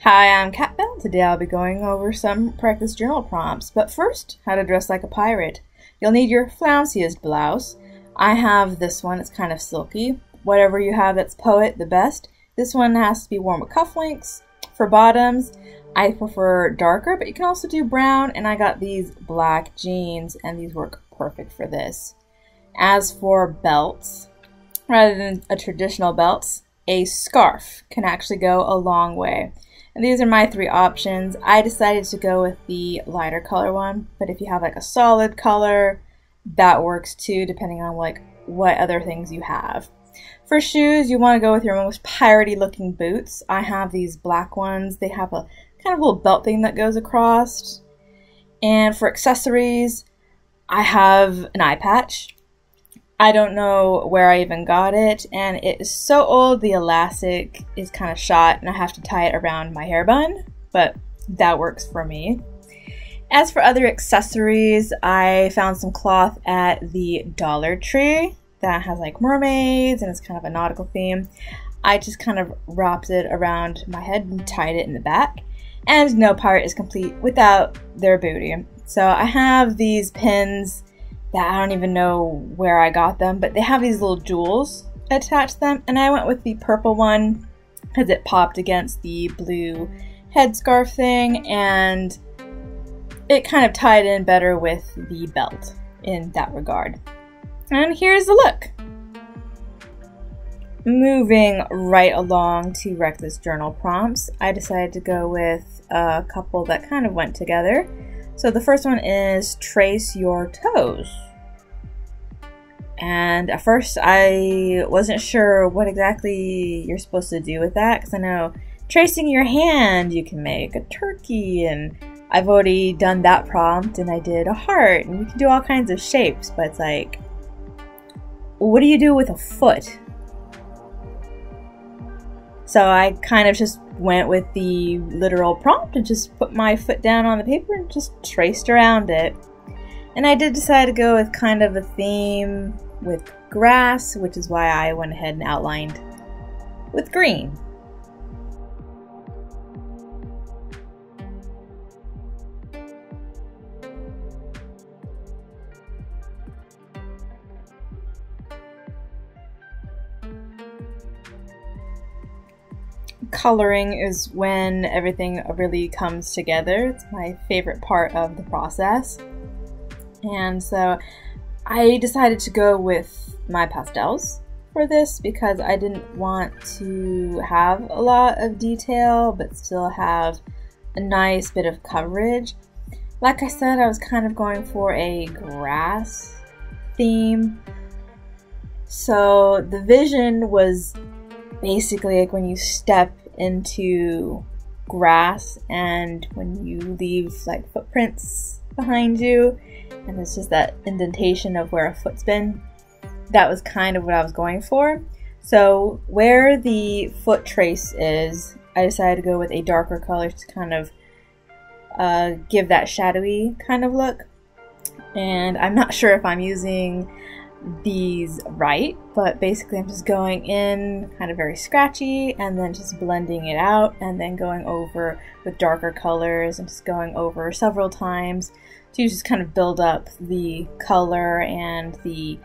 Hi, I'm Cat Bell. Today I'll be going over some practice journal prompts, but first, how to dress like a pirate. You'll need your flounciest blouse. I have this one, it's kind of silky. Whatever you have that's poet, the best. This one has to be worn with cufflinks. For bottoms, I prefer darker, but you can also do brown, and I got these black jeans, and these work perfect for this. As for belts, rather than a traditional belt, a scarf can actually go a long way. And these are my three options. I decided to go with the lighter color one, but if you have like a solid color, that works too, depending on like what other things you have. For shoes, you want to go with your most piratey looking boots. I have these black ones. They have a kind of little belt thing that goes across. And for accessories, I have an eye patch. I don't know where I even got it, and it is so old the elastic is kind of shot and I have to tie it around my hair bun, but that works for me. As for other accessories, I found some cloth at the Dollar Tree that has like mermaids and it's kind of a nautical theme. I just kind of wrapped it around my head and tied it in the back, and no pirate is complete without their booty. So I have these pins that I don't even know where I got them, but they have these little jewels attached to them, and I went with the purple one because it popped against the blue headscarf thing, and it kind of tied in better with the belt in that regard. And here's the look. Moving right along to Reckless Journal prompts, I decided to go with a couple that kind of went together. So the first one is trace your toes. And at first I wasn't sure what exactly you're supposed to do with that, because I know tracing your hand you can make a turkey, and I've already done that prompt and I did a heart, and you can do all kinds of shapes, but it's like, what do you do with a foot? So I kind of just went with the literal prompt and just put my foot down on the paper and just traced around it. And I did decide to go with kind of a theme with grass, which is why I went ahead and outlined with green. Coloring is when everything really comes together. It's my favorite part of the process. And so I decided to go with my pastels for this because I didn't want to have a lot of detail but still have a nice bit of coverage. Like I said, I was kind of going for a grass theme. So the vision was basically like when you step into grass and when you leave like footprints behind you, and it's just that indentation of where a foot's been. That was kind of what I was going for. So where the foot trace is, I decided to go with a darker color to kind of give that shadowy kind of look. And I'm not sure if I'm using these right, but basically I'm just going in kind of very scratchy and then just blending it out, and then going over with darker colors and just going over several times to just kind of build up the color and the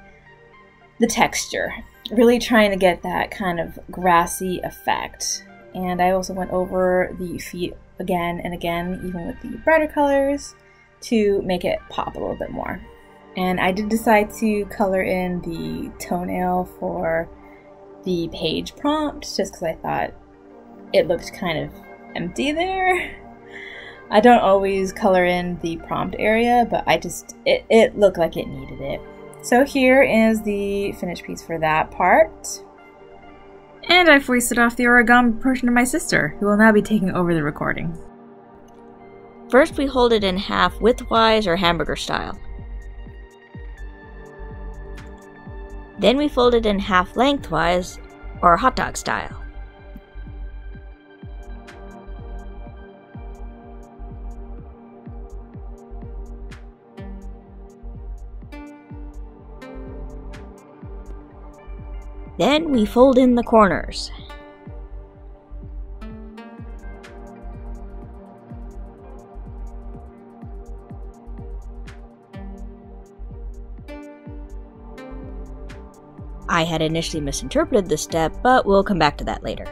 texture, really trying to get that kind of grassy effect. And I also went over the feet again and again, even with the brighter colors, to make it pop a little bit more. And I did decide to color in the toenail for the page prompt, just because I thought it looked kind of empty there. I don't always color in the prompt area, but it looked like it needed it. So here is the finished piece for that part. And I foisted off the origami portion of my sister, who will now be taking over the recording. First we hold it in half widthwise or hamburger style. Then we fold it in half lengthwise or hot dog style. Then we fold in the corners. I had initially misinterpreted this step, but we'll come back to that later.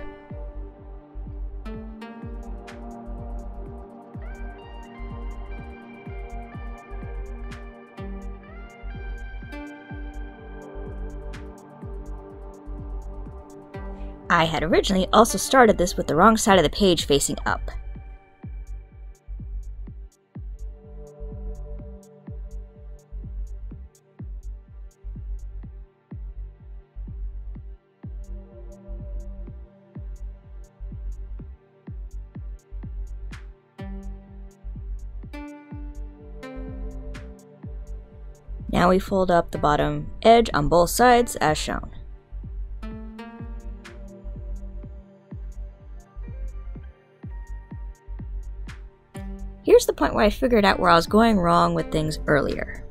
I had originally also started this with the wrong side of the page facing up. Now we fold up the bottom edge on both sides as shown. Here's the point where I figured out where I was going wrong with things earlier.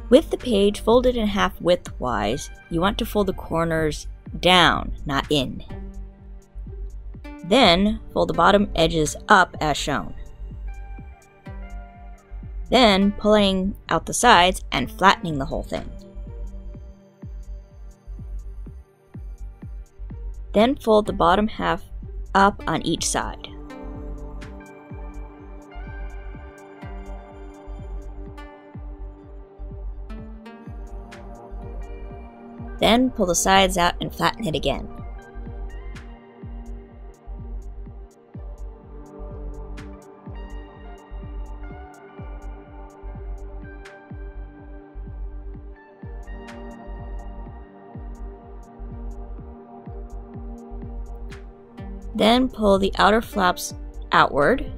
With the page folded in half widthwise, you want to fold the corners down, not in. Then, fold the bottom edges up as shown. Then, pulling out the sides and flattening the whole thing. Then fold the bottom half up on each side. Then pull the sides out and flatten it again. Then pull the outer flaps outward.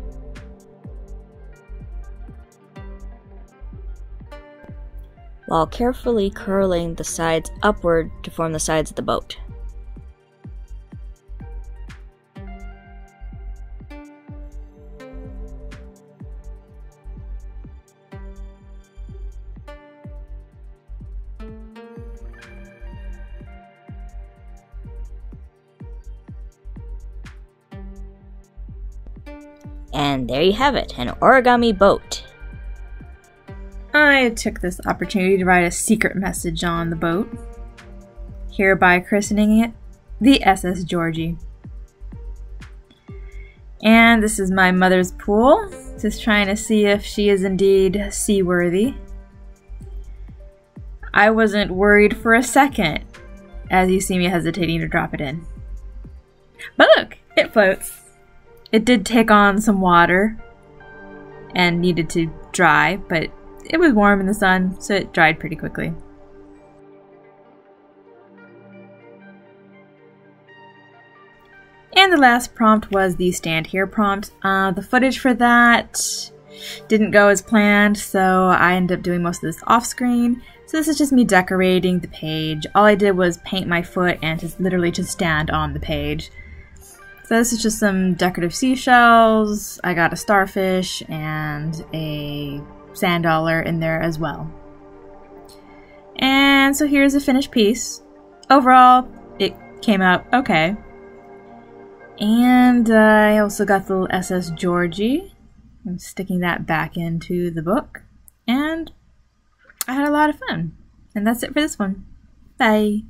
While carefully curling the sides upward to form the sides of the boat. And there you have it, an origami boat. I took this opportunity to write a secret message on the boat, hereby christening it the SS Georgie. And this is my mother's pool, just trying to see if she is indeed seaworthy. I wasn't worried for a second, as you see me hesitating to drop it in. But look, it floats. It did take on some water and needed to dry, but it was warm in the sun, so it dried pretty quickly. And the last prompt was the stand here prompt. The footage for that didn't go as planned, so I ended up doing most of this off screen. So this is just me decorating the page. All I did was paint my foot and just literally just stand on the page. So this is just some decorative seashells. I got a starfish and a sand dollar in there as well. And so here's a finished piece. Overall, it came out okay. And I also got the little SS Georgie. I'm sticking that back into the book. And I had a lot of fun. And that's it for this one. Bye.